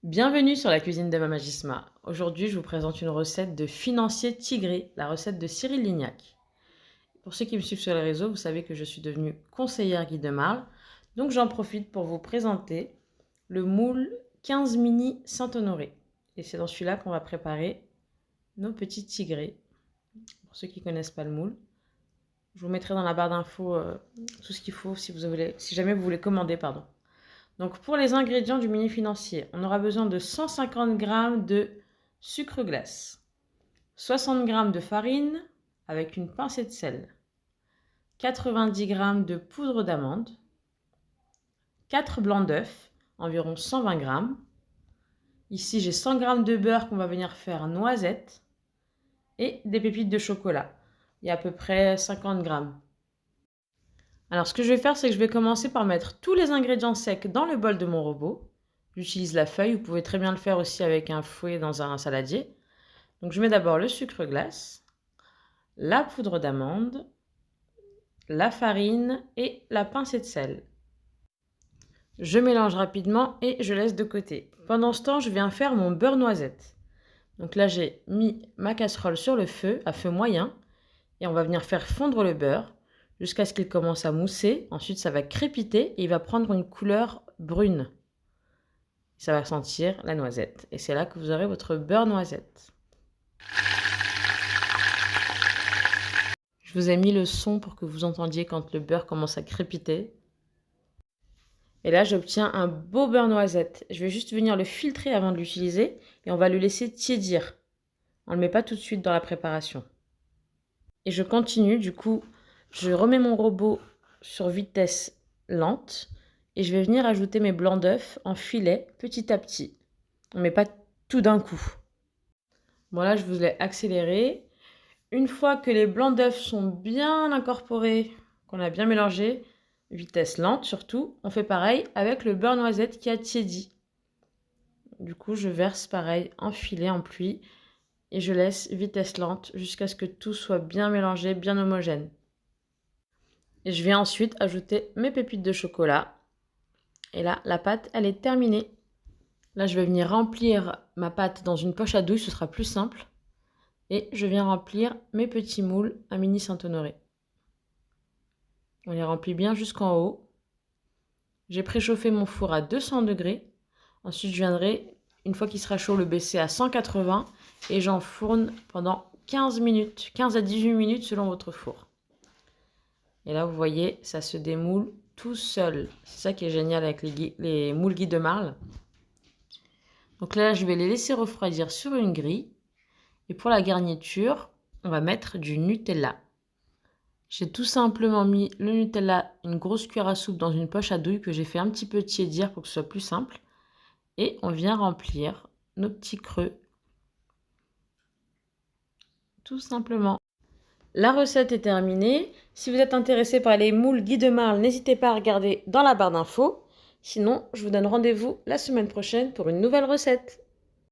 Bienvenue sur la cuisine de Mama Gisma. Aujourd'hui, je vous présente une recette de financier tigré, la recette de Cyril Lignac. Pour ceux qui me suivent sur les réseaux, vous savez que je suis devenue conseillère Guy de Marle, donc j'en profite pour vous présenter le moule 15 mini Saint-Honoré. Et c'est dans celui-là qu'on va préparer nos petits tigrés. Pour ceux qui ne connaissent pas le moule, je vous mettrai dans la barre d'infos tout ce qu'il faut si jamais vous voulez commander, pardon. Donc pour les ingrédients du mini financier, on aura besoin de 150 g de sucre glace, 60 g de farine avec une pincée de sel, 90 g de poudre d'amande, 4 blancs d'œufs, environ 120 g. Ici j'ai 100 g de beurre qu'on va venir faire noisette et des pépites de chocolat. Il y a à peu près 50 g. Alors ce que je vais faire, c'est que je vais commencer par mettre tous les ingrédients secs dans le bol de mon robot. J'utilise la feuille, vous pouvez très bien le faire aussi avec un fouet dans un saladier. Donc je mets d'abord le sucre glace, la poudre d'amande, la farine et la pincée de sel. Je mélange rapidement et je laisse de côté. Pendant ce temps, je viens faire mon beurre noisette. Donc là, j'ai mis ma casserole sur le feu, à feu moyen, et on va venir faire fondre le beurre jusqu'à ce qu'il commence à mousser. Ensuite, ça va crépiter et il va prendre une couleur brune. Ça va sentir la noisette. Et c'est là que vous aurez votre beurre noisette. Je vous ai mis le son pour que vous entendiez quand le beurre commence à crépiter. Et là, j'obtiens un beau beurre noisette. Je vais juste venir le filtrer avant de l'utiliser et on va le laisser tiédir. On ne le met pas tout de suite dans la préparation. Et je continue, du coup, je remets mon robot sur vitesse lente et je vais venir ajouter mes blancs d'œufs en filet petit à petit. On ne met pas tout d'un coup. Voilà, je vous l'ai accéléré. Une fois que les blancs d'œufs sont bien incorporés, qu'on a bien mélangé, vitesse lente surtout, on fait pareil avec le beurre noisette qui a tiédi. Du coup, je verse pareil en filet, en pluie, et je laisse vitesse lente jusqu'à ce que tout soit bien mélangé, bien homogène. Et je viens ensuite ajouter mes pépites de chocolat. Et là, la pâte, elle est terminée. Là, je vais venir remplir ma pâte dans une poche à douille, ce sera plus simple. Et je viens remplir mes petits moules à mini Saint-Honoré. On les remplit bien jusqu'en haut. J'ai préchauffé mon four à 200 degrés. Ensuite, je viendrai, une fois qu'il sera chaud, le baisser à 180 et j'enfourne pendant 15 minutes, 15 à 18 minutes selon votre four. Et là, vous voyez, ça se démoule tout seul. C'est ça qui est génial avec les moules Guy de Marle. Donc là, je vais les laisser refroidir sur une grille. Et pour la garniture, on va mettre du Nutella. J'ai tout simplement mis le Nutella, une grosse cuillère à soupe dans une poche à douille que j'ai fait un petit peu tiédir pour que ce soit plus simple. Et on vient remplir nos petits creux. Tout simplement. La recette est terminée. Si vous êtes intéressé par les moules Guy de Marle, n'hésitez pas à regarder dans la barre d'infos. Sinon, je vous donne rendez-vous la semaine prochaine pour une nouvelle recette.